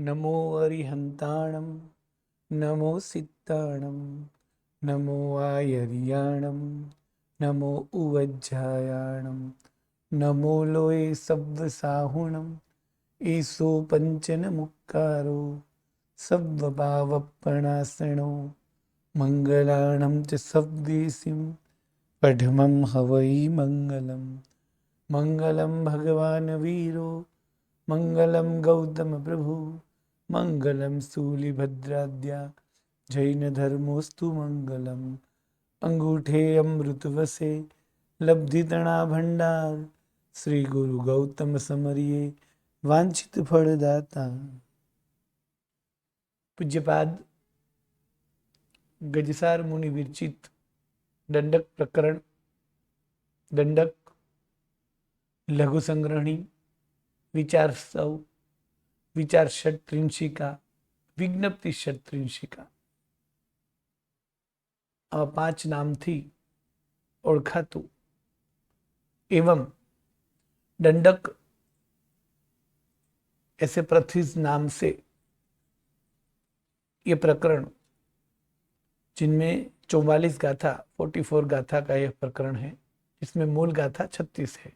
नमो अरिहन्ताणं नमो सित्ताणं नमो आयर्याणं नमो उवज्झायाणं नमो लोये सव्वसाहुणं ईसो पंचन मुक्कारो सव्वपावपणासनो मंगलाणं च सव्वेसिं पठमं हवै मंगलम् मंगलं भगवान् वीरो मंगलं गौतम प्रभु मंगलं सूलिभद्राद्या जैन धर्मोस्तु मंगलम अंगूठे अमृतवसे लब्धितणा भंडार श्री गुरु गौतम समरिये वांछित फलदाता। पूज्यपाद गजसार मुनि विरचित दंडक प्रकरण, दंडक लघु संग्रहणी, विचार सौ, विचार षट्त्रिंशिका, विज्ञप्ति षट्त्रिंशिका आ 5 नामथी ओळखातुं एवं दंडक ऐसे पृथ्वी नाम से ये प्रकरण, जिनमें 44 गाथा 44 गाथा का यह प्रकरण है, इसमें मूल गाथा 36 है।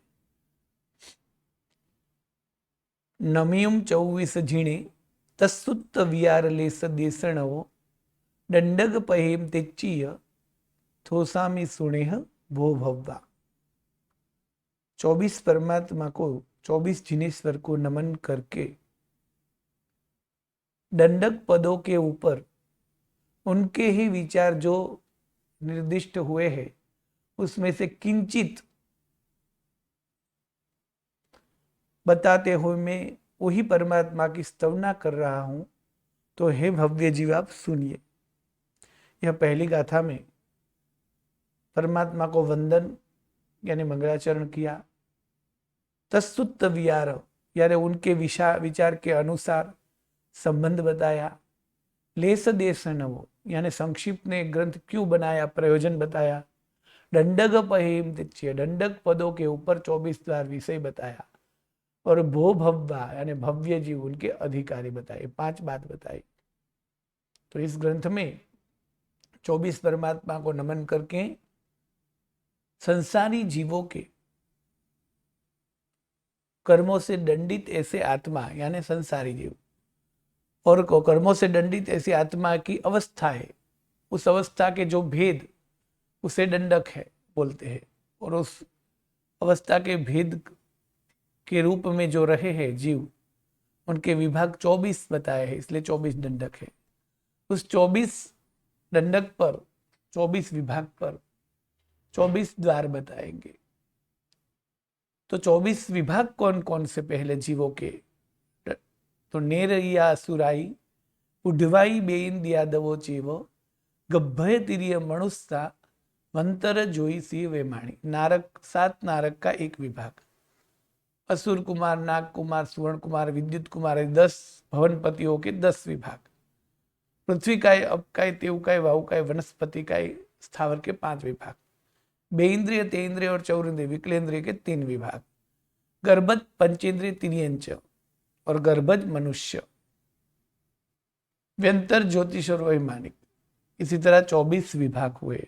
नमियुम 24 झीणे तत्सुत्त वियारलेस देसणवो दंडक पहेम तेच्चीय थोसामी सुनेह भो भव्वा। 24 परमात्मा को, 24 जिनेश्वर को नमन करके दंडक पदों के ऊपर उनके ही विचार जो निर्दिष्ट हुए हैं उसमें से किंचित बताते हुए मैं वही परमात्मा की स्तवना कर रहा हूं। तो हे भव्य जीव, आप सुनिए। यह पहली गाथा में परमात्मा को वंदन यानी मंगलाचरण किया, तत्सुत्त वियार यानी उनके विचार के अनुसार संबंध बताया, लेस देश नवो यानी संक्षिप्त ने ग्रंथ क्यों बनाया, प्रयोजन बताया, दंडक पहेम तिच्य दंडक पदों के ऊपर 24 द्वार विषय बताया, और भो भव्वा यानी भव्य जीव उनके अधिकारी बताए। 5 बात बताई। तो इस ग्रंथ में 24 परमात्मा को नमन करके संसारी जीवों के कर्मों से दंडित ऐसे आत्मा यानी संसारी जीव और कर्मों से दंडित ऐसी आत्मा की अवस्था है, उस अवस्था के जो भेद उसे दंडक है बोलते हैं, और उस अवस्था के भेद के रूप में जो रहे हैं जीव, उनके विभाग 24 बताए हैं, इसलिए 24 दंडक है। उस 24 दंडक पर, 24 विभाग पर 24 द्वार बताएंगे। तो 24 विभाग कौन कौन से पहले जीवों के? तो नेरया सुराई उड्वाई बेइन यादवो चेवो गभ्भय तिरिय मनुष्या मंतर जोई सी वेमाणी। नारक, 7 नारक का एक विभाग, असुर कुमार, नाग कुमार, सुवर्ण कुमार, विद्युत कुमार, 10 भवनपतियों के 10 विभाग, पृथ्वी काय, अपकाय, तेवकाय, वाहुकाय, वनस्पति काय, स्थावर के 5 विभाग, बेइंद्रिय, तेन्द्रिय और चौरिंद्रिय विकलेंद्रिय के 3 विभाग, गर्भज, पंचेंद्रिय, तिर्यंच और गर्भज मनुष्य, व्यंतर, ज्योतिष और वैमानिक। इसी तरह 24 विभाग हुए,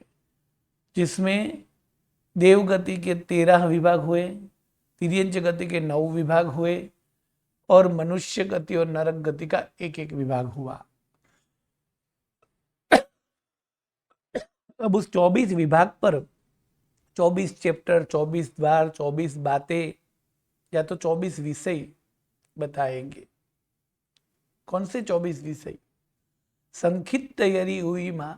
जिसमें देवगति के 13 विभाग हुए, तिर्यंच गति के 9 विभाग हुए और मनुष्य गति और नरक गति का एक एक विभाग हुआ। अब उस 24 विभाग पर 24 चैप्टर, 24 द्वार, 24 बातें या तो 24 विषय बताएंगे। कौन से 24 विषय? संखित तैयारी हुई मां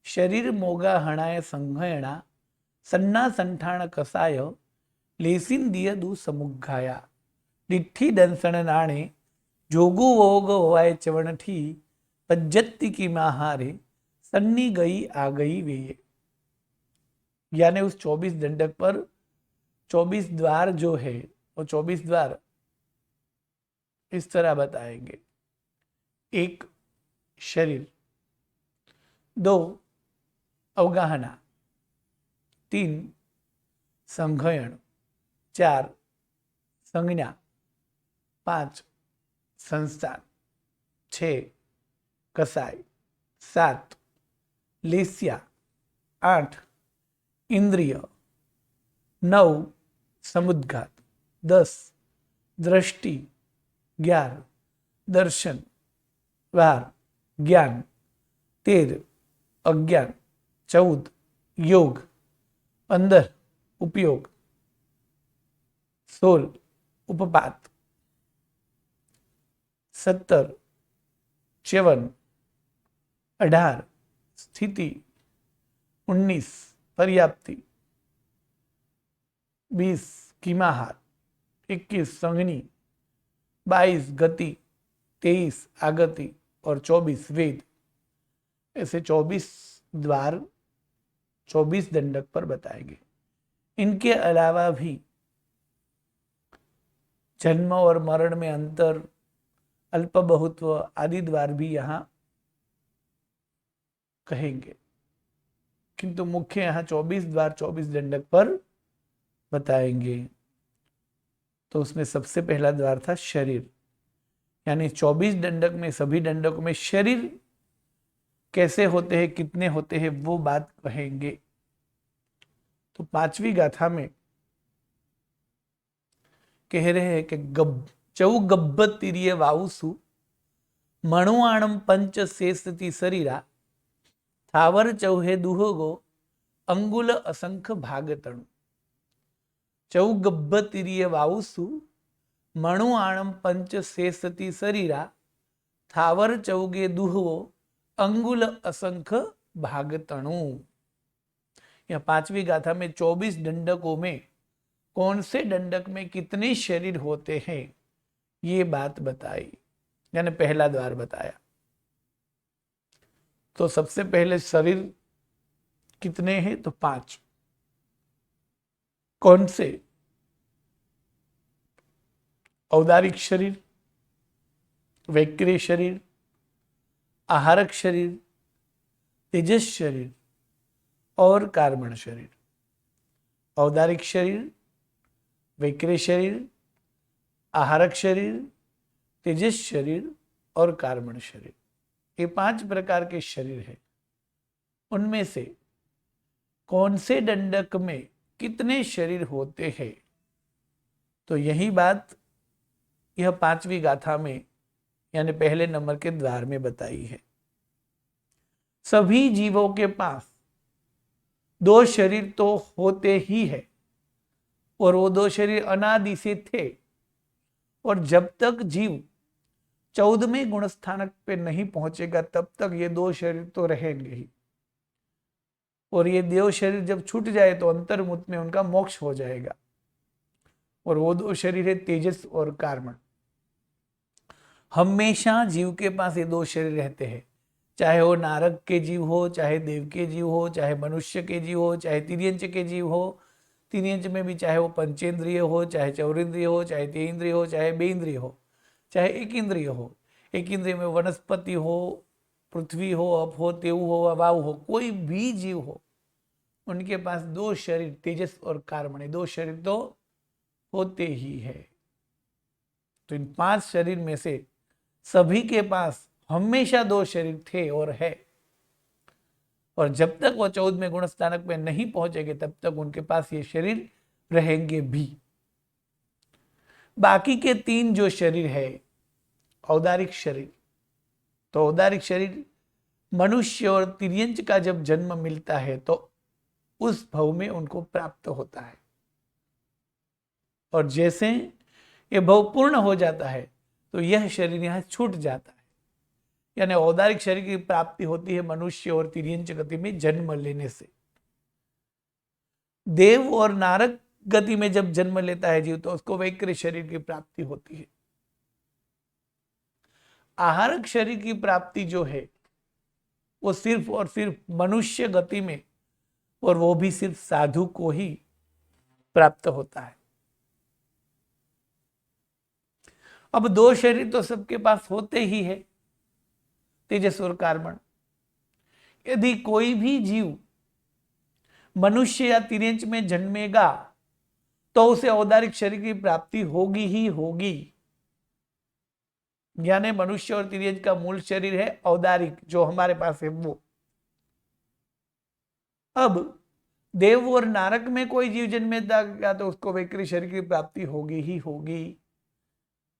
शरीर मोगा हणाय संघयणा सन्ना संठाण कसाय लेसिन दिय दू समुघाया डिठी दंसण नाणे जोगु वोग होवाय चवणठी पज्जत्ति की महारे सन्नी गई आ गई वे। यानी उस 24 दंडक पर 24 द्वार जो है वो 24 द्वार इस तरह बताएंगे। 1 शरीर, 2 अवगाहना, 3 संघयन, 4 संज्ञा, 5 संस्थान, 6 कसाय, 7 लेस्या, 8 इंद्रिय, 9 समुद्घात, 10 दृष्टि, 11 दर्शन, 12 ज्ञान, 13 अज्ञान, 14 योग, 15 उपयोग, 16 उपपात, 17 च्यवन, 18 स्थिति, 19 पर्याप्ति, 20 कीमाहार, 21 संघनी, 22 गति, 23 आगति और 24 वेद। ऐसे 24 द्वार 24 दंडक पर बताएंगे। इनके अलावा भी जन्म और मरण में अंतर, अल्प बहुत्व आदि द्वार भी यहां कहेंगे, किंतु मुख्य यहां 24 द्वार 24 दंडक पर बताएंगे। तो उसमें सबसे पहला द्वार था शरीर, यानी 24 दंडक में सभी दंडकों में शरीर कैसे होते हैं, कितने होते हैं, वो बात कहेंगे। तो 5वीं गाथा में कह रहे हैं कि चौ गब्ब तिरिय वाउसु मणुआणम पंच शेषति शरीरा थावर चौहे दुहोगो अंगुल असंख्य भागतणु। चौ गब्ब तिरिय वाउसु मणुआणम पंच शेषति शरीरा थावर चौगे दुहवो अंगुल असंख्य भागतणु। यह 5वीं गाथा में 24 दंडकों में कौन से दंडक में कितने शरीर होते हैं, ये बात बताई, यानी पहला द्वार बताया। तो सबसे पहले शरीर कितने हैं, तो 5। कौन से? औदारिक शरीर, वैक्रिय शरीर, आहारक शरीर, तेजस शरीर और कार्बन शरीर। औदारिक शरीर, वैक्रिय शरीर, आहारक शरीर, तेजस शरीर और कार्बन शरीर, ये 5 प्रकार के शरीर हैं। उनमें से कौन से दंडक में कितने शरीर होते हैं, तो यही बात यह 5वीं गाथा में यानी पहले नंबर के द्वार में बताई है। सभी जीवों के पास 2 शरीर तो होते ही है, और वो 2 शरीर अनादि से थे, और जब तक जीव 14वें गुण स्थानक पे नहीं पहुंचेगा तब तक ये 2 शरीर तो रहेंगे ही। और ये देव शरीर जब छूट जाए तो अंतर्मुत में उनका मोक्ष हो जाएगा, और वो 2 शरीर है तेजस और कार्बन। हमेशा जीव के पास ये 2 शरीर रहते हैं, चाहे वो नारक के जीव हो, चाहे देव के जीव हो, चाहे मनुष्य के जीव हो, चाहे तिर्यंच के जीव हो। तिर्यंच में भी चाहे वो पंचेंद्रिय हो, चाहे चौरेंद्रिय हो, चाहे तेन्द्रिय हो, चाहे बेन्द्रिय हो, चाहे एक इंद्रिय हो। एक इंद्रिय में वनस्पति हो, पृथ्वी हो, अप हो, तेऊ हो, वायु हो, कोई भी जीव हो, उनके पास 2 शरीर तेजस और कार्बन, 2 शरीर तो होते ही है। तो इन 5 शरीर में से सभी के पास हमेशा 2 शरीर थे और है, और जब तक वो 14वें गुण स्थानक में नहीं पहुंचेंगे तब तक उनके पास ये शरीर रहेंगे भी। बाकी के 3 जो शरीर है, औदारिक शरीर, तो औदारिक शरीर मनुष्य और तिर्यंच का जब जन्म मिलता है तो उस भव में उनको प्राप्त होता है, और जैसे ये भव पूर्ण हो जाता है तो यह शरीर यहां छूट जाता है। यानी औदारिक शरीर की प्राप्ति होती है मनुष्य और तिर्यंच गति में जन्म लेने से। देव और नारक गति में जब जन्म लेता है जीव तो उसको वैक्रिय शरीर की प्राप्ति होती है। आहारक शरीर की प्राप्ति जो है वो सिर्फ और सिर्फ मनुष्य गति में, और वो भी सिर्फ साधु को ही प्राप्त होता है। अब 2 शरीर तो सबके पास होते ही है, तेजस और कार्बन। यदि कोई भी जीव मनुष्य या तिर्यंच में जन्मेगा तो उसे औदारिक शरीर की प्राप्ति होगी ही होगी। यानी मनुष्य और तिर्यज का मूल शरीर है औदारिक, जो हमारे पास है वो। अब देव और नारक में कोई जीव जन्मेगा तो उसको वैकृत शरीर की प्राप्ति होगी ही होगी।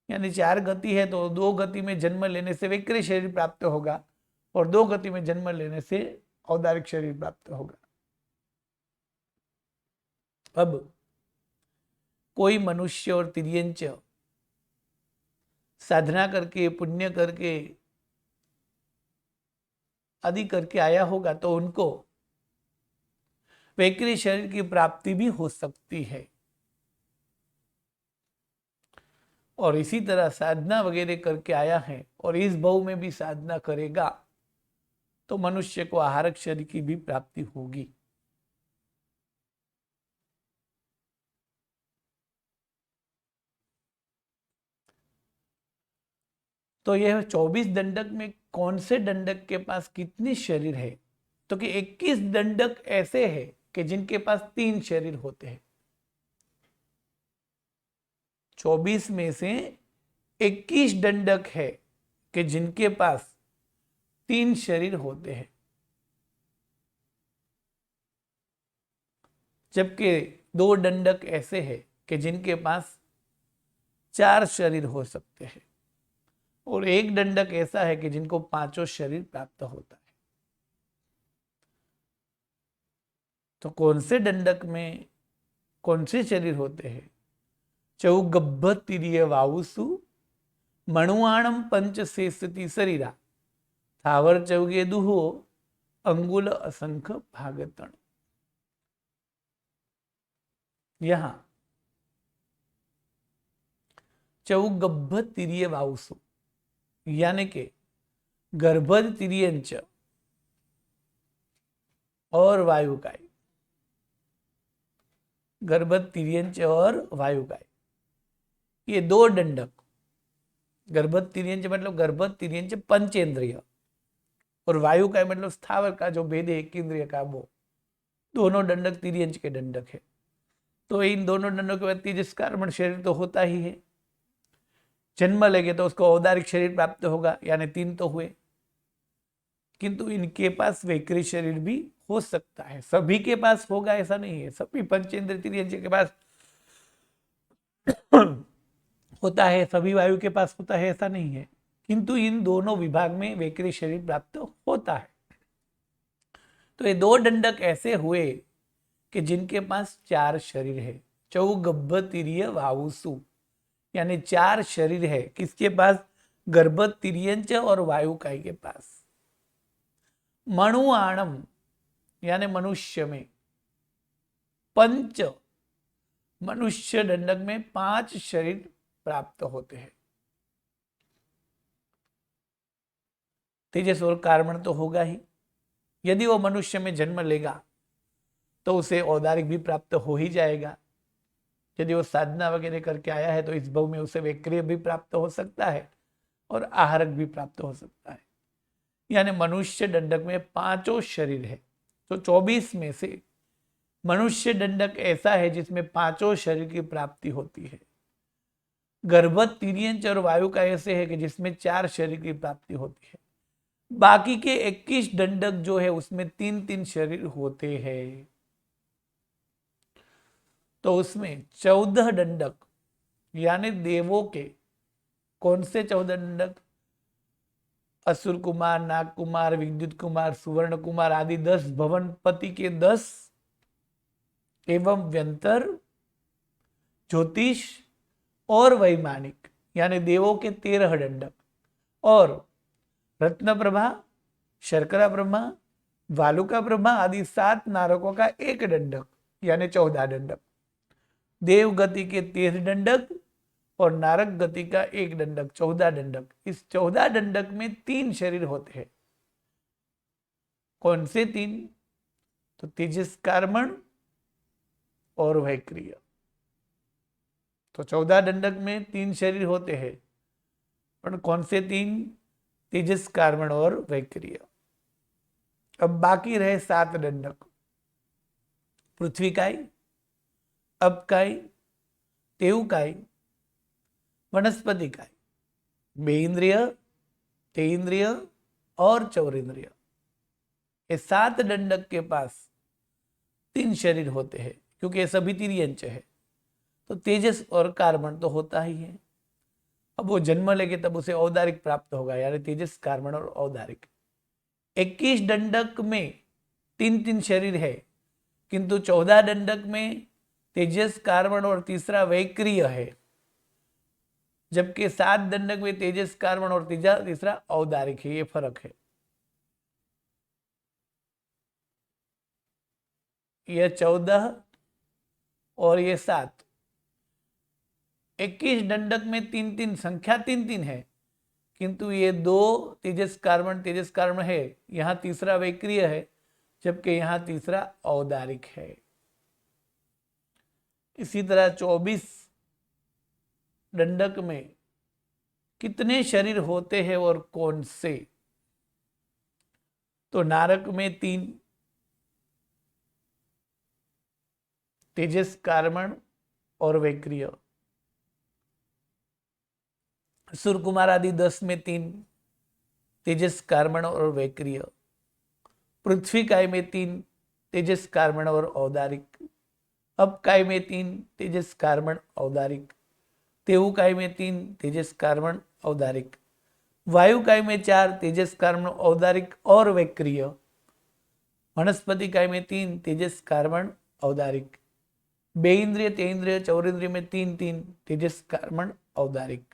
यानी 4 गति है तो 2 गति में जन्म लेने से वैकृत शरीर प्राप्त होगा और 2 गति में जन्म लेने से औदारिक शरीर प्राप्त होगा। अब कोई मनुष्य और तिर्यंच साधना करके पुण्य करके आदि करके आया होगा तो उनको वैकृत शरीर की प्राप्ति भी हो सकती है। और इसी तरह साधना वगैरह करके आया है और इस भव में भी साधना करेगा तो मनुष्य को आहारक शरीर की भी प्राप्ति होगी। तो यह 24 दंडक में कौन से दंडक के पास कितनी शरीर है? तो कि 21 दंडक ऐसे हैं कि जिनके पास 3 शरीर होते हैं। 24 में से 21 दंडक है कि जिनके पास 3 शरीर होते हैं, जबकि 2 दंडक ऐसे हैं कि जिनके पास 4 शरीर हो सकते हैं और 1 दंडक ऐसा है कि जिनको 5 शरीर प्राप्त होता है। तो कौन से दंडक में कौन से शरीर होते हैं? चौगब्भ तिर्य वावुसु मणुआणम पंच शेषति शरीरा थावर चौगे दुहो अंगुल असंख्य भागतण। यहां चौगब्भ तिर्य वावुसु यानी कि गर्भज तिर्यंच और वायुकाय, गर्भज तिर्यंच और वायुकाय, ये 2 दंडक। गर्भज तिर्यंच मतलब गर्भज तिर्यंच पंचेंद्रिय और वायुकाय मतलब स्थावर का जो भेद है एक इंद्रिय का, वो दोनों दंडक तिर्यंच के दंडक है। तो इन दोनों दंडों के बाद तेजस कर्मण शरीर तो होता ही है। जन्म लेंगे तो उसको औदारिक शरीर प्राप्त होगा, यानी 3 तो हुए। किंतु इनके पास वैकृत शरीर भी हो सकता है। सभी के पास होगा ऐसा नहीं है, सभी पंचेंद्रिय तिर्यंच के पास होता है, सभी वायु के पास होता है ऐसा नहीं है। किंतु इन दोनों विभाग में वैकृत शरीर प्राप्त होता है। तो ये 2 दंडक ऐसे हुए कि जिनके पास 4 शरीर है। चौगब्भ तिर्य वावुसु यानी 4 शरीर है। किसके पास? गर्भ तिर्यंच और वायुकाय के पास। मणुआणम यानी मनुष्य में, पंच मनुष्य दंडक में 5 शरीर प्राप्त होते हैं। तेजस और कार्बन तो होगा ही। यदि वो मनुष्य में जन्म लेगा तो उसे औदारिक भी प्राप्त हो ही जाएगा। यदि वो साधना वगैरह करके आया है तो इस भव में उसे वैक्रिय भी प्राप्त हो सकता है और आहारक भी प्राप्त हो सकता है। यानी मनुष्य दंडक में 5 शरीर है। तो 24 में से मनुष्य दंडक ऐसा है जिसमें 5 शरीर की प्राप्ति होती है। गर्भ तिर्यंच और वायु का ऐसे है कि जिसमें 4 शरीर की प्राप्ति होती है। बाकी के 21 दंडक जो है उसमें 3-3 शरीर होते हैं। तो उसमें 14 दंडक यानी देवों के कौन से 14 दंडक? असुर कुमार, नाग कुमार, विद्युत कुमार, सुवर्ण कुमार आदि 10 भवनपति के 10 एवं व्यंतर, ज्योतिष और वैमानिक यानी देवों के 13 दंडक और रत्न प्रभा, शर्करा ब्रह्मा, वालुका ब्रह्मा आदि 7 नारकों का 1 दंडक यानी 14 दंडक। देव गति के 13 दंडक और नारक गति का 1 दंडक, 14 दंडक। इस 14 दंडक में 3 शरीर होते हैं। कौन से 3? तो तेजस कार्मण और वैक्रिय। तो 14 दंडक में 3 शरीर होते हैं, पर कौन से 3? तेजस कार्मण और वैक्रिय। अब बाकी रहे 7 दंडक। पृथ्वी काय, अपकाय, तेवकाय, वनस्पति काय बेइंद्रिय, तेइंद्रिय और चौरिंद्रिय, ये 7 दंडक के पास 3 शरीर होते हैं, क्योंकि ये सभी तिर्यंच है। तो तेजस और कार्बन तो होता ही है। अब वो जन्म लेके तब उसे औदारिक प्राप्त होगा, यानी तेजस, कार्बन और औदारिक। 21 दंडक में 3-3 शरीर है, किंतु 14 दंडक में तेजस, कार्बन और तीसरा वैक्रिय है, जबकि 7 दंडक में तेजस, कार्बन और तीसरा औदारिक है। ये फर्क है। यह 14 और ये 7। 21 दंडक में 3-3 संख्या 3-3 है, किंतु ये 2 तेजस कार्बन है, यहां तीसरा वैक्रिय है, जबकि यहां तीसरा औदारिक है। इसी तरह 24 दंडक में कितने शरीर होते हैं और कौन से? तो नारक में 3 तेजस, कार्बन और वैक्रिय। सूर्यकुमार आदि 10 में 3 तेजस, कार्बन और वैक्रिय। पृथ्वी काय में 3 तेजस, कार्बन और औदारिक। अब काय में 3 तेजस, कार्बन, औदारिक। तेऊ काय में 3 तेजस, कार्बन, औदारिक। वायु काय में 4 तेजस, कार्बन, औदारिक और वैक्रिय। वनस्पति काय में 3 तेजस, कार्बन, औदारिक। बेइंद्रिय, तेइंद्रिय, चौरिंद्रिय में 3-3 तेजस, कार्बन, औदारिक।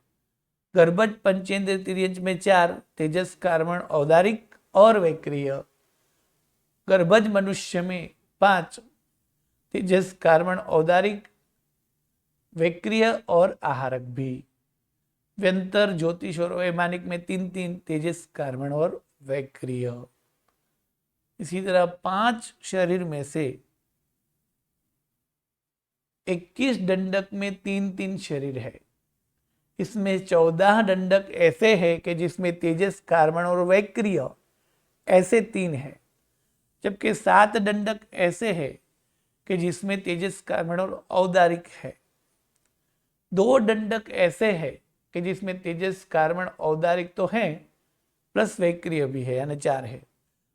गर्भज, पंचेंद्रिय, तिर्यंच में 4 तेजस, कार्बन, औदारिक और वैक्रिय। गर्भज मनुष्य में 5 तेजस, कार्बन, औदारिक, वैक्रिय और आहारक भी। व्यंतर, ज्योतिष और वैमानिक में 3-3 तेजस, कार्बन और वैक्रिय। इसी तरह 5 शरीर में से 21 दंडक में 3-3 शरीर है। इसमें 14 दंडक ऐसे हैं कि जिसमें तेजस, कार्बन और वैक्रिय ऐसे 3 है, जबकि 7 दंडक ऐसे हैं कि जिसमें तेजस, कार्बन और औदारिक है। 2 दंडक ऐसे है कि जिसमें तेजस, कार्बन, औदारिक तो है, प्लस वैक्रिय भी है, यानी 4 है।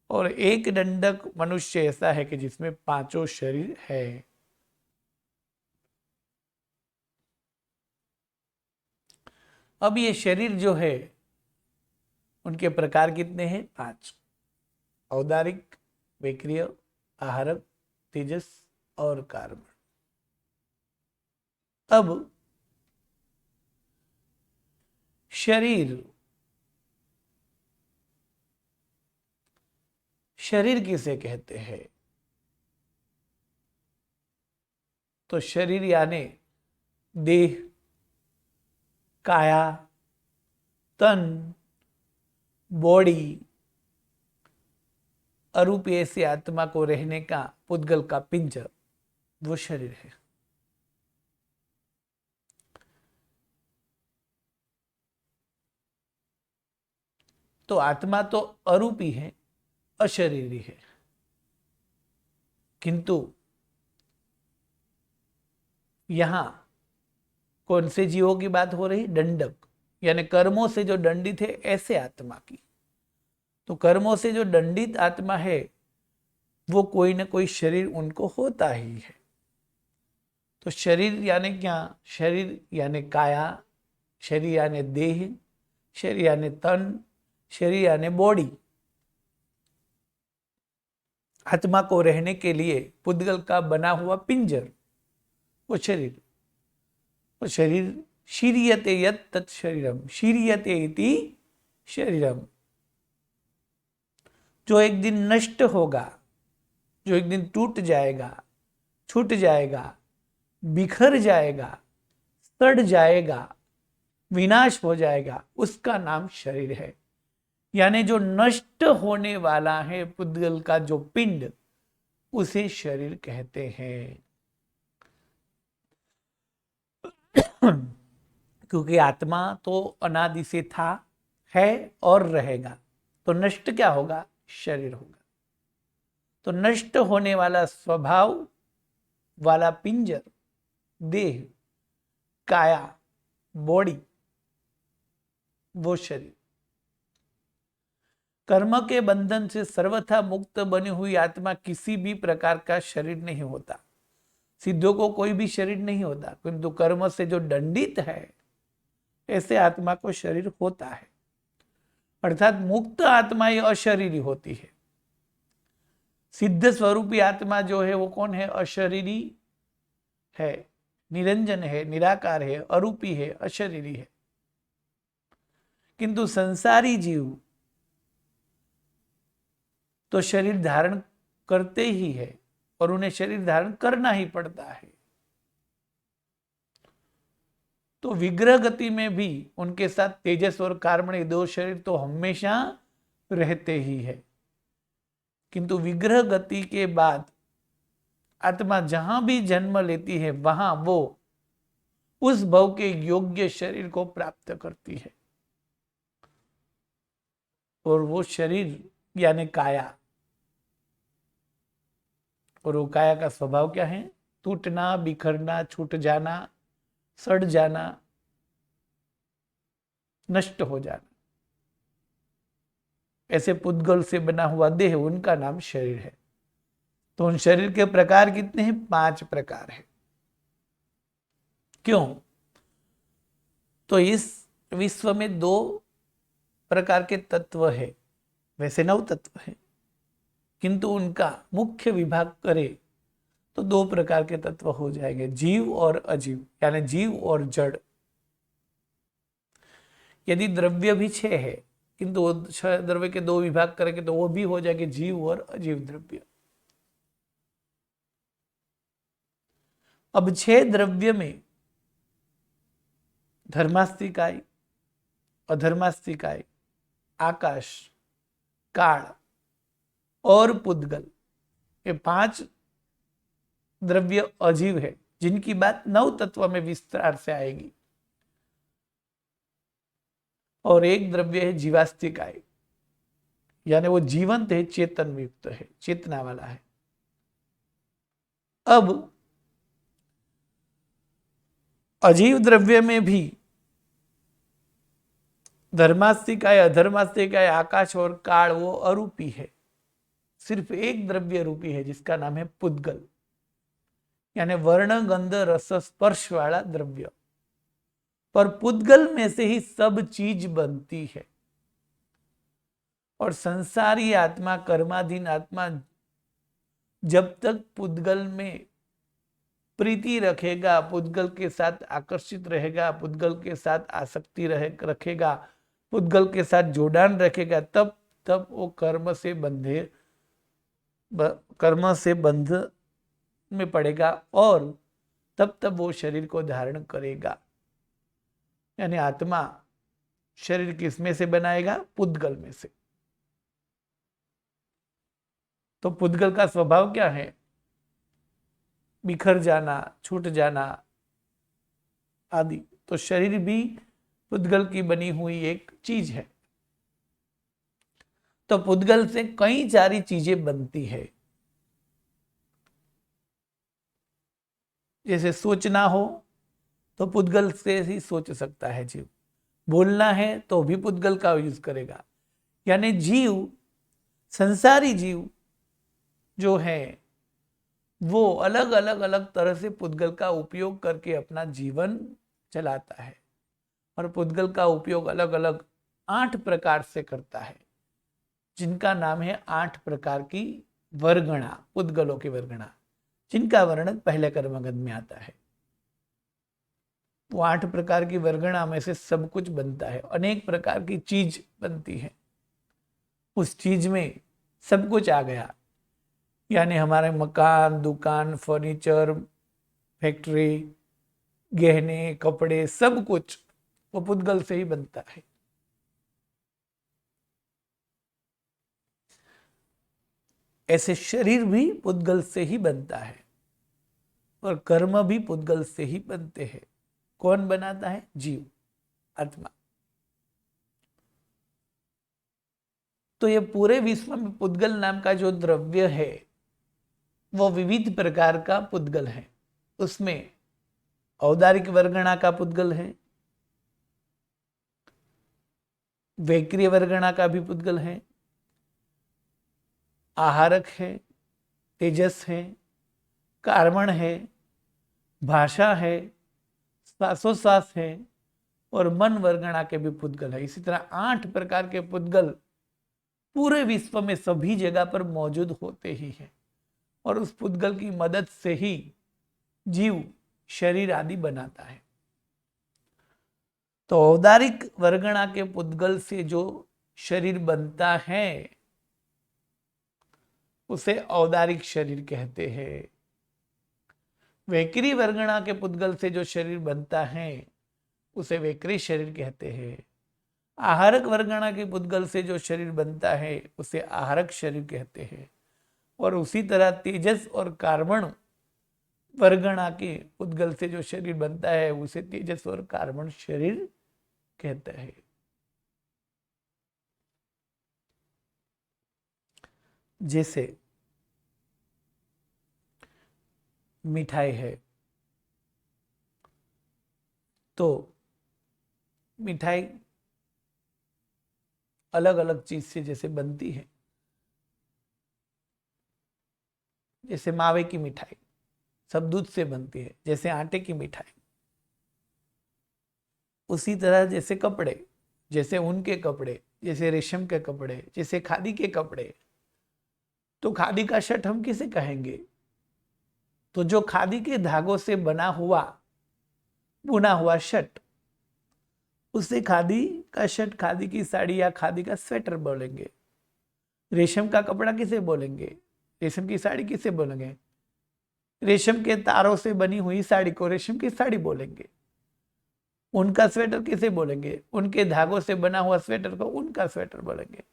और 1 दंडक मनुष्य ऐसा है कि जिसमें 5 शरीर है। अब ये शरीर जो है उनके प्रकार कितने हैं? 5। औदारिक, वैक्रिय, आहारक, तेजस और कार्बन। अब शरीर किसे कहते हैं? तो शरीर यानी देह, काया, तन, बॉडी, अरूपी ऐसी आत्मा को रहने का पुद्गल का पिंजर, वो शरीर है। तो आत्मा तो अरूपी है, अशरीरी है, किंतु यहां कौन से जीवों की बात हो रही? दंडक, यानी कर्मों से जो दंडित है ऐसे आत्मा की। तो कर्मों से जो दंडित आत्मा है वो कोई ना कोई शरीर उनको होता ही है। तो शरीर यानी क्या? शरीर यानी काया, शरीर यानी देह, शरीर यानी तन, शरीर यानी बॉडी। आत्मा को रहने के लिए पुद्गल का बना हुआ पिंजर, वो शरीर। वो शरीर शीर्यते यत् तत् शरीरम, शीर्यते इति शरीरम, जो एक दिन नष्ट होगा, जो एक दिन टूट जाएगा, छूट जाएगा, बिखर जाएगा, सड़ जाएगा, विनाश हो जाएगा, उसका नाम शरीर है। यानी जो नष्ट होने वाला है पुद्गल का जो पिंड, उसे शरीर कहते हैं। क्योंकि आत्मा तो अनादि से था, है और रहेगा, तो नष्ट क्या होगा? शरीर होगा। तो नष्ट होने वाला स्वभाव वाला पिंजर, देह, काया, बॉडी, वो शरीर। कर्म के बंधन से सर्वथा मुक्त बनी हुई आत्मा किसी भी प्रकार का शरीर नहीं होता। सिद्धों को कोई भी शरीर नहीं होता, किंतु कर्म से जो दंडित है ऐसे आत्मा को शरीर होता है। अर्थात मुक्त आत्मा ये अशरीरी होती है। सिद्ध स्वरूपी आत्मा जो है वो कौन है? अशरीरी है, निरंजन है, निराकार है, अरूपी है, अशरीरी है। किंतु संसारी जीव तो शरीर धारण करते ही है और उन्हें शरीर धारण करना ही पड़ता है। तो विग्रह गति में भी उनके साथ तेजस और कार्मणि दो शरीर तो हमेशा रहते ही है। किंतु विग्रह गति के बाद आत्मा जहां भी जन्म लेती है वहां वो उस भव के योग्य शरीर को प्राप्त करती है। और वो शरीर यानी काया, और वो काया का स्वभाव क्या है? टूटना, बिखरना, छूट जाना, सड़ जाना, नष्ट हो जाना। ऐसे पुद्गल से बना हुआ देह, उनका नाम शरीर है। तो उन शरीर के प्रकार कितने हैं? 5 प्रकार है। क्यों? तो इस विश्व में 2 प्रकार के तत्व है, वैसे 9 तत्व है, किंतु उनका मुख्य विभाग करे तो 2 प्रकार के तत्व हो जाएंगे, जीव और अजीव, यानी जीव और जड़। यदि द्रव्य भी 6 है किंतु 6 द्रव्य के 2 विभाग करेंगे तो वो भी हो जाएंगे जीव और अजीव द्रव्य। अब 6 द्रव्य में धर्मास्तिकाय, अधर्मास्तिकाय, आकाश, काल और पुद्गल, ये 5 द्रव्य अजीव है, जिनकी बात 9 तत्व में विस्तार से आएगी। और एक द्रव्य है जीवास्तिकाय, यानी वो जीवंत है, चेतन युक्त है, चेतना वाला है। अब अजीव द्रव्य में भी धर्मास्तिकाय, अधर्मास्तिकाय, आकाश और काल वो अरूपी है। सिर्फ एक द्रव्य रूपी है जिसका नाम है पुद्गल, यानी वर्ण, गंध, रस, स्पर्श वाला द्रव्य। पर पुद्गल में से ही सब चीज बनती है। और संसारी आत्मा, कर्माधीन आत्मा जब तक पुद्गल में प्रीति रखेगा, पुद्गल के साथ आकर्षित रहेगा, पुद्गल के साथ आसक्ति रखेगा, पुद्गल के साथ जोड़ान रखेगा, तब तब वो कर्म से बंध में पड़ेगा और तब तब वो शरीर को धारण करेगा। यानी आत्मा शरीर किस में से बनाएगा? पुद्गल में से। तो पुद्गल का स्वभाव क्या है? बिखर जाना, छूट जाना आदि। तो शरीर भी पुद्गल की बनी हुई एक चीज है। तो पुद्गल से कई सारी चीजें बनती है। जैसे सोचना हो तो पुद्गल से ही सोच सकता है जीव, बोलना है तो भी पुद्गल का यूज करेगा। यानी जीव, संसारी जीव जो है वो अलग अलग तरह से पुद्गल का उपयोग करके अपना जीवन चलाता है। और पुद्गल का उपयोग अलग अलग 8 प्रकार से करता है, जिनका नाम है 8 प्रकार की वर्गणा, पुद्गलों की वर्गणा, जिनका वर्णन पहले कर्मगंध में आता है। वो 8 प्रकार की वर्गणा में से सब कुछ बनता है, अनेक प्रकार की चीज बनती है। उस चीज में सब कुछ आ गया, यानी हमारे मकान, दुकान, फर्नीचर, फैक्ट्री, गहने, कपड़े, सब कुछ वो पुद्गल से ही बनता है। ऐसे शरीर भी पुद्गल से ही बनता है और कर्म भी पुद्गल से ही बनते हैं। कौन बनाता है? जीव, आत्मा। तो ये पूरे विश्व में पुद्गल नाम का जो द्रव्य है वो विविध प्रकार का पुद्गल है। उसमें औदारिक वर्गणा का पुद्गल है, वैक्रिय वर्गणा का भी पुद्गल है, आहारक है, तेजस है, कार्बन है, भाषा है, श्वासोश्वास है और मन वर्गणा के भी पुद्गल है। इसी तरह 8 प्रकार के पुद्गल पूरे विश्व में सभी जगह पर मौजूद होते ही हैं और उस पुद्गल की मदद से ही जीव शरीर आदि बनाता है। तो औदारिक वर्गणा के पुद्गल से जो शरीर बनता है उसे औदारिक शरीर कहते हैं। वैक्री वर्गणा के पुद्गल से जो शरीर बनता है उसे वैक्री शरीर कहते हैं। आहारक वर्गणा के पुद्गल से जो शरीर बनता है उसे आहारक शरीर कहते हैं। और उसी तरह तेजस और कार्बन वर्गणा के पुद्गल से जो शरीर बनता है उसे तेजस और कार्बन शरीर कहते हैं। जैसे मिठाई है तो मिठाई अलग अलग चीज से जैसे बनती है, जैसे मावे की मिठाई सब दूध से बनती है, जैसे आटे की मिठाई। उसी तरह जैसे कपड़े, जैसे ऊन के कपड़े, जैसे रेशम के कपड़े, जैसे खादी के कपड़े। तो खादी का शर्ट हम किसे कहेंगे? तो जो खादी के धागों से बना हुआ बुना हुआ शर्ट, उसे खादी का शर्ट, खादी की साड़ी या खादी का स्वेटर बोलेंगे। रेशम का कपड़ा किसे बोलेंगे? रेशम की साड़ी किसे बोलेंगे? रेशम के तारों से बनी हुई साड़ी को रेशम की साड़ी बोलेंगे। उनका स्वेटर किसे बोलेंगे? उनके धागों से बना हुआ स्वेटर को उनका स्वेटर बोलेंगे।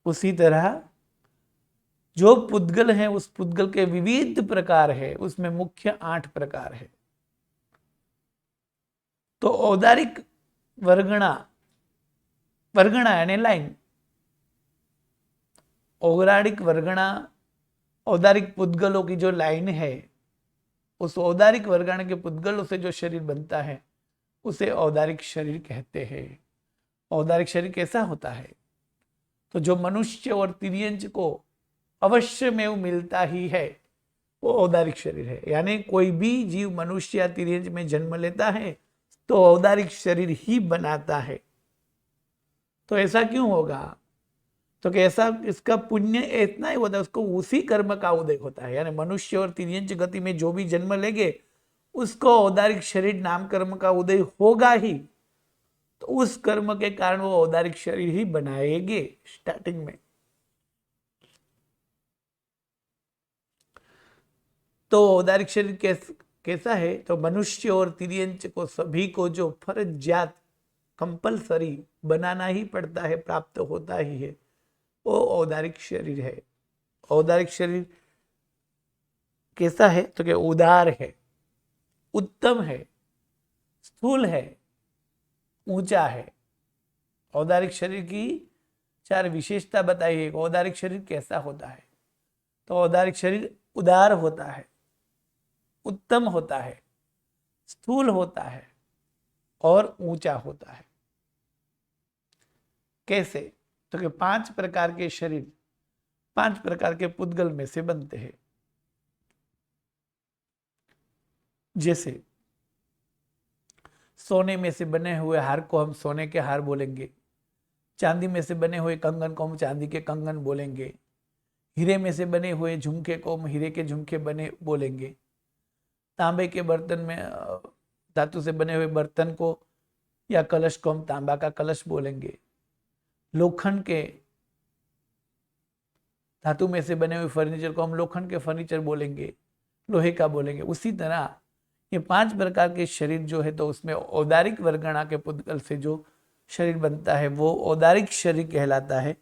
उसी तरह जो पुद्गल है उस पुद्गल के विविध प्रकार है, उसमें मुख्य 8 प्रकार है। तो औदारिक वर्गणा, वर्गणा यानी लाइन, औदारिक वर्गणा, औदारिक पुद्गलों की जो लाइन है, उस औदारिक वर्गणा के पुद्गलों से जो शरीर बनता है उसे औदारिक शरीर कहते हैं। औदारिक शरीर कैसा होता है? तो जो मनुष्य और तिर्यंच को अवश्य में मिलता ही है वो औदारिक शरीर है। यानी कोई भी जीव मनुष्य या तिर्यंच में जन्म लेता है तो औदारिक शरीर ही बनाता है। तो ऐसा क्यों होगा? तो कैसा, इसका पुण्य इतना ही होता है, उसको उसी कर्म का उदय होता है। यानी मनुष्य और तिर्यंच गति में जो भी जन्म लेंगे उसको औदारिक शरीर नाम कर्म का उदय होगा ही। तो उस कर्म के कारण वो औदारिक शरीर ही बनाएंगे स्टार्टिंग में। तो औदारिक शरीर कैसा है? तो मनुष्य और तिर्यंच को सभी को जो फर्जियात कंपलसरी बनाना ही पड़ता है, प्राप्त होता ही है, वो औदारिक शरीर है। औदारिक शरीर कैसा है? तो क्या उदार है, उत्तम है, स्थूल है, ऊंचा है। औदारिक शरीर की 4 विशेषता बताइए। औदारिक शरीर कैसा होता है? तो औदारिक शरीर उदार होता है, उत्तम होता है, स्थूल होता है और ऊंचा होता है। कैसे? तो कि 5 प्रकार के शरीर 5 प्रकार के पुद्गल में से बनते हैं। जैसे सोने में से बने हुए हार को हम सोने के हार बोलेंगे, चांदी में से बने हुए कंगन को हम चांदी के कंगन बोलेंगे, हीरे में से बने हुए झुमके को हम हीरे के झुमके बने बोलेंगे, तांबे के बर्तन में धातु से बने हुए बर्तन को या कलश को हम तांबा का कलश बोलेंगे, लोखंड के धातु में से बने हुए फर्नीचर को हम लोखंड के फर्नीचर बोलेंगे, लोहे का बोलेंगे। उसी तरह ये 5 प्रकार के शरीर जो है तो उसमें औदारिक वर्गणा के पुद्गल से जो शरीर बनता है वो औदारिक शरीर कहलाता है।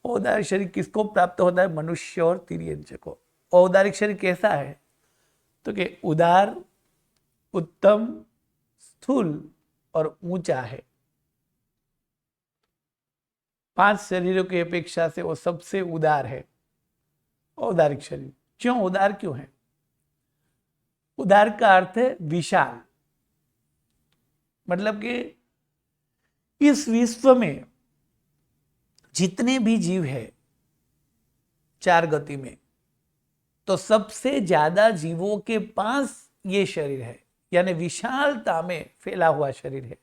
औदारिक शरीर किसको प्राप्त होता है? मनुष्य और तिर्यंच को। औदारिक शरीर कैसा है? तो कि उदार, उत्तम, स्थूल और ऊंचा है। 5 शरीरों की अपेक्षा से वो सबसे उदार है औदारिक शरीर। क्यों उदार क्यों है? उदार का अर्थ है विशाल, मतलब कि इस विश्व में जितने भी जीव है 4 गति में, तो सबसे ज्यादा जीवों के पास ये शरीर है, यानी विशालता में फैला हुआ शरीर है।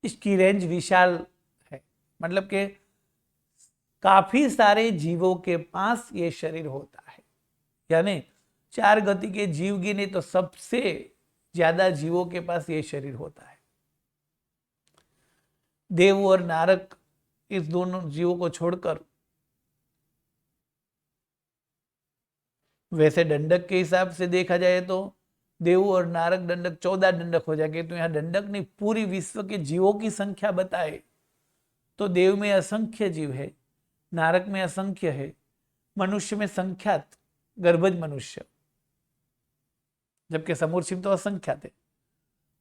इसकी रेंज विशाल है, मतलब कि काफी सारे जीवों के पास ये शरीर होता है। यानी 4 गति के जीव गिने तो सबसे ज्यादा जीवों के पास ये शरीर होता है। देव और नारक इस दोनों जीवों को छोड़कर, वैसे दंडक के हिसाब से देखा जाए तो देव और नारक दंडक 14 दंडक हो जाएंगे। तो यहां दंडक ने पूरी विश्व के जीवों की संख्या बताए तो देव में असंख्य जीव है, नारक में असंख्य है, मनुष्य में संख्यात गर्भज मनुष्य, जबकि समूर्छिम तो असंख्यात है,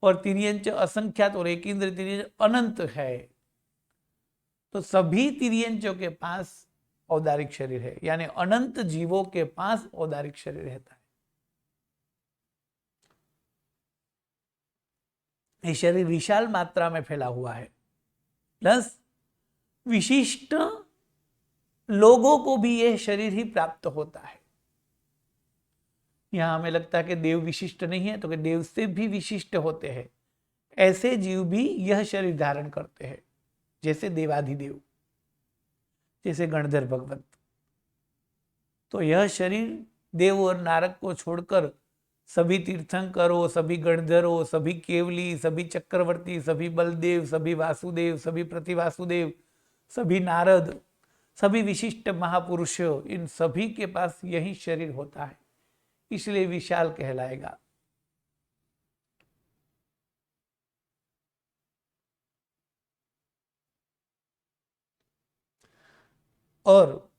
और तिर्यंच असंख्यात और एक इंद्र तिर्यंच अनंत है। तो सभी तिर्यंचों के पास औदारिक शरीर है, यानी अनंत जीवों के पास औदारिक शरीर रहता है। ये शरीर विशाल मात्रा में फैला हुआ है, प्लस विशिष्ट लोगों को भी यह शरीर ही प्राप्त होता है। यहां हमें लगता है कि देव विशिष्ट नहीं है, तो कि देव से भी विशिष्ट होते हैं। ऐसे जीव भी यह शरीर धारण करते हैं, जैसे देवाधिदेव, जैसे गणधर भगवंत। तो यह शरीर देव और नारक को छोड़कर सभी तीर्थंकरों, सभी गणधरों, सभी केवली, सभी चक्रवर्ती, सभी बलदेव, सभी वासुदेव, सभी प्रतिवासुदेव, सभी नारद, सभी विशिष्ट महापुरुषों, इन सभी के पास यही शरीर होता है, इसलिए विशाल कहलाएगा। और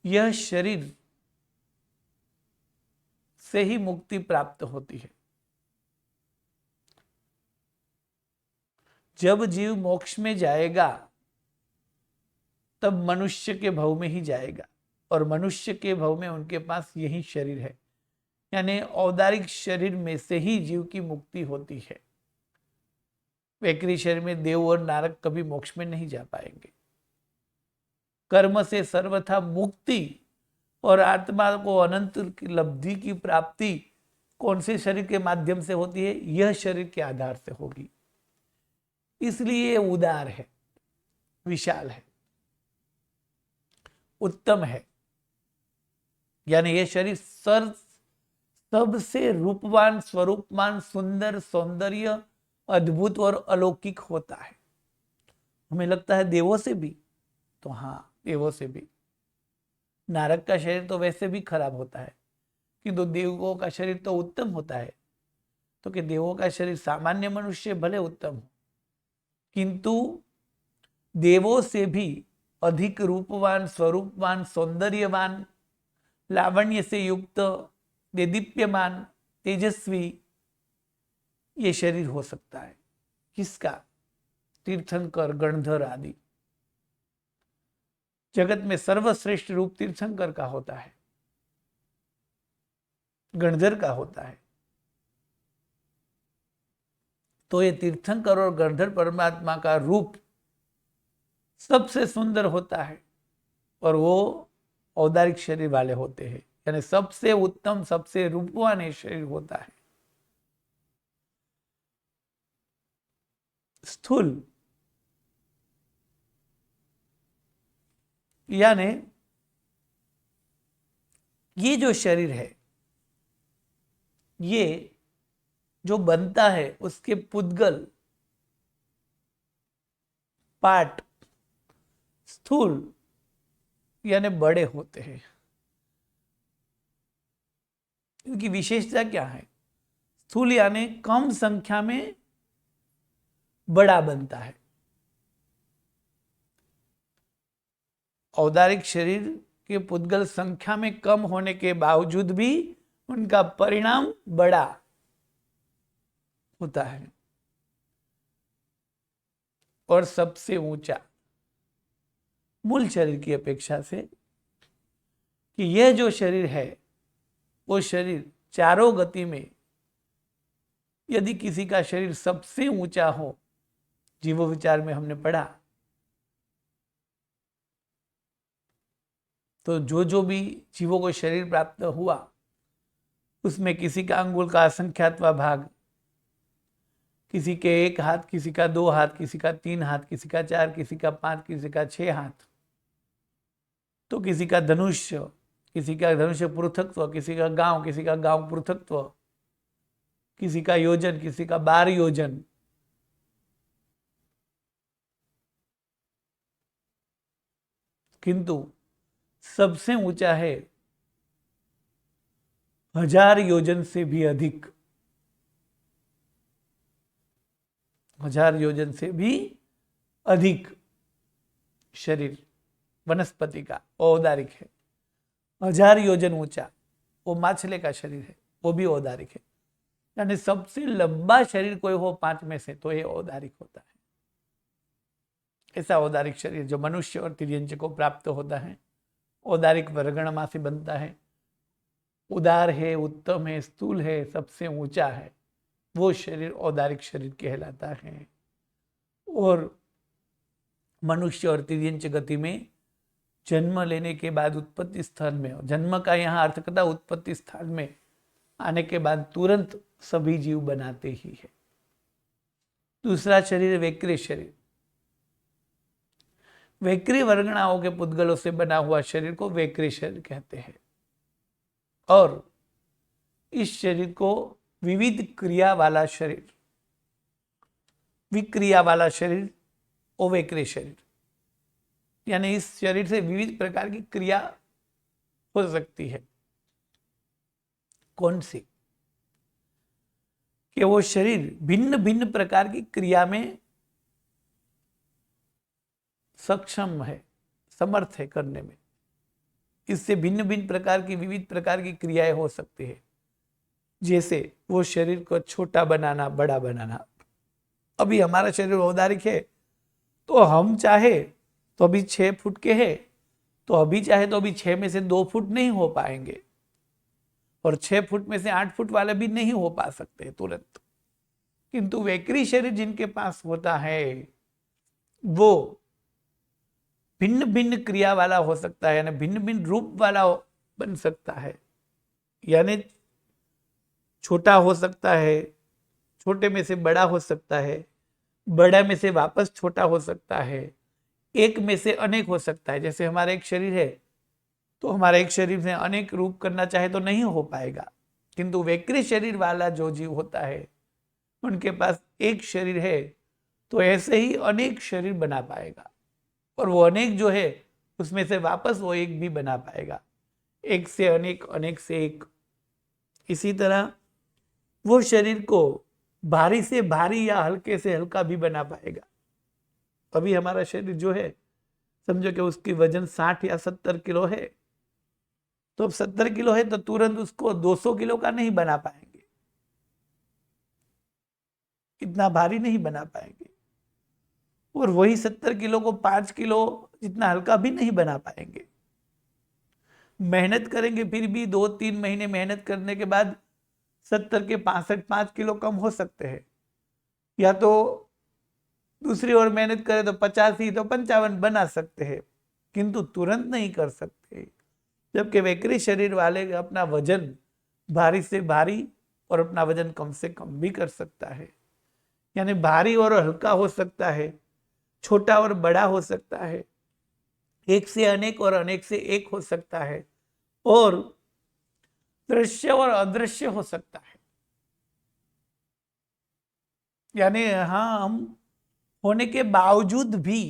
यह शरीर से ही मुक्ति प्राप्त होती है। जब जीव मोक्ष में जाएगा तब मनुष्य के भव में ही जाएगा, और मनुष्य के भव में उनके पास यही शरीर है, यानी औदारिक शरीर में से ही जीव की मुक्ति होती है। वैकरी शरीर में देव और नारक कभी मोक्ष में नहीं जा पाएंगे। कर्म से सर्वथा मुक्ति और आत्मा को अनंत की लब्धि की प्राप्ति कौन से शरीर के माध्यम से होती है? यह शरीर के आधार से होगी। इसलिए यह उदार है, विशाल है, उत्तम है, यानी यह शरीर सबसे रूपवान, स्वरूपवान, सुंदर, सौंदर्य, अद्भुत और अलौकिक होता है। हमें लगता है देवों से भी, तो हाँ, देवों से भी। नारक का शरीर तो वैसे भी खराब होता है, किंतु देवों का शरीर तो उत्तम होता है। तो कि देवों का शरीर सामान्य मनुष्य भले उत्तम हो, किंतु देवों से भी अधिक रूपवान, स्वरूपवान, सौंदर्यवान, लावण्य से युक्त, देदीप्यमान, तेजस्वी ये शरीर हो सकता है। किसका? तीर्थंकर, गणधर आदि। जगत में सर्वश्रेष्ठ रूप तीर्थंकर का होता है, गणधर का होता है। तो ये तीर्थंकर और गणधर परमात्मा का रूप सबसे सुंदर होता है, और वो औदारिक शरीर वाले होते हैं, यानी सबसे उत्तम, सबसे रूपवान शरीर होता है। स्थूल यानी ये जो शरीर है, ये जो बनता है, उसके पुद्गल, पार्ट स्थूल यानी बड़े होते हैं। इनकी विशेषता क्या है? स्थूल यानी कम संख्या में बड़ा बनता है। औदारिक शरीर के पुद्गल संख्या में कम होने के बावजूद भी उनका परिणाम बड़ा होता है, और सबसे ऊंचा मूल शरीर की अपेक्षा से, कि यह जो शरीर है वो शरीर चारों गति में यदि किसी का शरीर सबसे ऊंचा हो, जीवो विचार में हमने पढ़ा, तो जो जो भी जीवों को शरीर प्राप्त हुआ उसमें किसी का अंगुल का असंख्यातवा भाग, किसी के 1 हाथ, किसी का 2 हाथ, किसी का 3 हाथ, किसी का 4, किसी का 5, किसी का 6 हाथ, तो किसी का धनुष्य, किसी का धनुष्य पृथकत्व, किसी का गांव, किसी का गांव पृथकत्व, किसी का योजन, किसी का 12 योजन, किंतु सबसे ऊंचा है 1000 योजन से भी अधिक, 1000 योजन से भी अधिक शरीर वनस्पति का औदारिक है। 1000 योजन ऊंचा वो माछले का शरीर है, वो भी औदारिक है। यानी सबसे लंबा शरीर कोई हो 5 में से तो ये औदारिक होता है। ऐसा औदारिक शरीर जो मनुष्य और तिर्यंच को प्राप्त होता है, औदारिक वर्गणमा से बनता है, उदार है, उत्तम है, स्थूल है, सबसे ऊंचा है, वो शरीर औदारिक शरीर कहलाता है। और मनुष्य और तिर्यंच गति में जन्म लेने के बाद उत्पत्ति स्थान में, जन्म का यहाँ अर्थ करता उत्पत्ति स्थान में आने के बाद तुरंत सभी जीव बनाते ही है। दूसरा शरीर वैक्री शरीर, वैक्री वर्गणाओं के पुद्गलों से बना हुआ शरीर को वैक्री शरीर कहते हैं। और इस शरीर को विविध क्रिया वाला शरीर, विक्रिया वाला शरीर वैक्री शरीर, यानी इस शरीर से विविध प्रकार की क्रिया हो सकती है। कौन सी? कि वो शरीर भिन्न भिन्न प्रकार की क्रिया में सक्षम है, समर्थ है करने में। इससे भिन्न भिन्न प्रकार की, विविध प्रकार की क्रियाएं हो सकती है। जैसे वो शरीर को छोटा बनाना, बड़ा बनाना। अभी हमारा शरीर औदारिक है, तो हम चाहे तो अभी 6 फुट के हैं, तो अभी चाहे तो अभी 6 में से 2 फुट नहीं हो पाएंगे, और 6 फुट में से 8 फुट वाले भी नहीं हो पा सकते तुरंत। किंतु वैक्री शरीर जिनके पास होता है वो भिन्न भिन्न क्रिया वाला हो सकता है, यानी भिन्न भिन्न रूप वाला बन सकता है। यानी छोटा हो सकता है, छोटे में से बड़ा हो सकता है, बड़ा में से वापस छोटा हो सकता है, एक में से अनेक हो सकता है। जैसे हमारा एक शरीर है, तो हमारा एक शरीर से अनेक रूप करना चाहे तो नहीं हो पाएगा। किंतु वैक्री शरीर वाला जो जीव होता है, उनके पास एक शरीर है तो ऐसे ही अनेक शरीर बना पाएगा, और वो अनेक जो है उसमें से वापस वो एक भी बना पाएगा। एक से अनेक, अनेक से एक। इसी तरह वो शरीर को भारी से भारी या हल्के से हल्का भी बना पाएगा। अभी हमारा शरीर जो है, समझो कि उसकी वजन 60 या 70 किलो है, तो अब 70 किलो है तो तुरंत उसको 200 किलो का नहीं बना पाएंगे, इतना भारी नहीं बना पाएंगे। और वही 70 किलो को 5 किलो जितना हल्का भी नहीं बना पाएंगे। मेहनत करेंगे, फिर भी 2-3 महीने मेहनत करने के बाद 70 के 65 किलो कम हो सकते हैं, या तो दूसरी ओर मेहनत करें तो 85 तो 55 बना सकते हैं, किंतु तुरंत नहीं कर सकते। जबकि वैक्री शरीर वाले अपना वजन भारी से भारी और अपना वजन कम से कम भी कर सकता है। यानी भारी और हल्का हो सकता है, छोटा और बड़ा हो सकता है, एक से अनेक और अनेक से एक हो सकता है, और दृश्य और अदृश्य हो सकता है। यानी हाँ, हम होने के बावजूद भी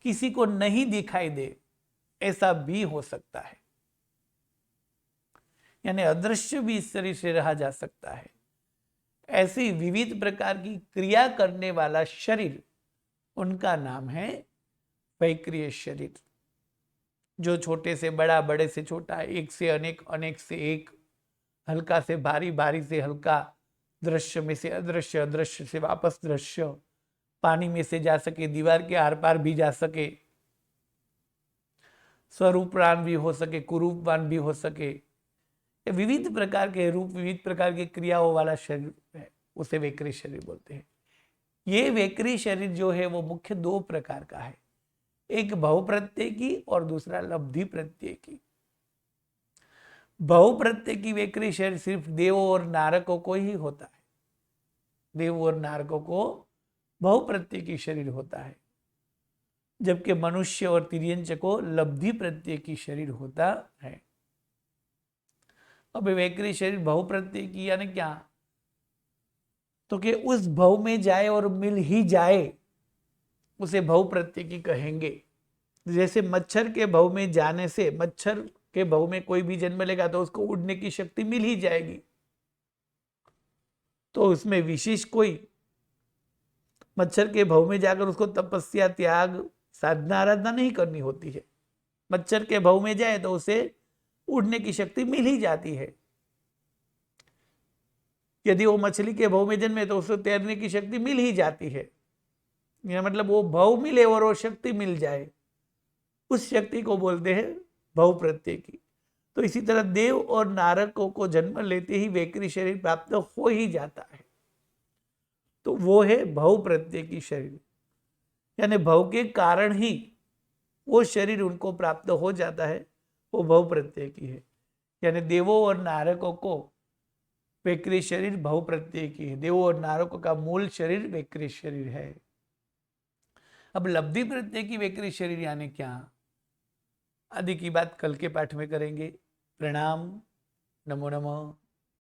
किसी को नहीं दिखाई दे, ऐसा भी हो सकता है। यानी अदृश्य भी इस शरीर से रहा जा सकता है। ऐसी विविध प्रकार की क्रिया करने वाला शरीर, उनका नाम है वैक्रिय शरीर। जो छोटे से बड़ा, बड़े से छोटा, एक से अनेक, अनेक से एक, हल्का से भारी, भारी से हल्का, दृश्य में से अदृश्य, अदृश्य से वापस दृश्य, पानी में से जा सके, दीवार के आर पार भी जा सके, स्वरूपवान भी हो सके, कुरूपवान भी हो सके, ये विविध प्रकार के रूप, विविध प्रकार की क्रियाओं वाला शरीर है, उसे वैकृत शरीर बोलते हैं। ये वैकृत शरीर जो है वो मुख्य दो प्रकार का है, एक भव प्रत्यय की और दूसरा लब्धि प्रत्यय की। भव प्रत्यय की वैकृत शरीर सिर्फ देवों और नारकों को ही होता है, देवों और नारकों को भव प्रत्यय की शरीर होता है, जबकि मनुष्य और तिर्यंच को लब्धि प्रत्यय की शरीर होता है। अब वैकृत शरीर भव प्रत्यय की यानी क्या, तो कि उस भव में जाए और मिल ही जाए उसे भव प्रत्यय की कहेंगे। जैसे मच्छर के भव में जाने से, मच्छर के भव में कोई भी जन्म लेगा तो उसको उड़ने की शक्ति मिल ही जाएगी, तो उसमें विशेष कोई मच्छर के भव में जाकर उसको तपस्या, त्याग, साधना, आराधना नहीं करनी होती है। मच्छर के भव में जाए तो उसे उड़ने की शक्ति मिल ही जाती है। यदि वो मछली के भव में जन्मे तो उसे तैरने की शक्ति मिल ही जाती है। यह मतलब वो भव मिले और वो शक्ति मिल जाए, उस शक्ति को बोलते हैं भव प्रत्यय की। तो इसी तरह देव और नारकों को जन्म लेते ही वैकृत शरीर प्राप्त हो ही जाता है, तो वो है भव प्रत्यय की शरीर, यानी भव के कारण ही वो शरीर उनको प्राप्त हो जाता है, वो भव प्रत्यय की है। यानी देवों और नारकों को वैकृत शरीर भव प्रत्यय की है। देवों और नारकों का मूल शरीर वैकृत शरीर है। अब लब्धि प्रत्यय की वैकृत शरीर यानी क्या, आदि की बात कल के पाठ में करेंगे। प्रणाम, नमो नमः।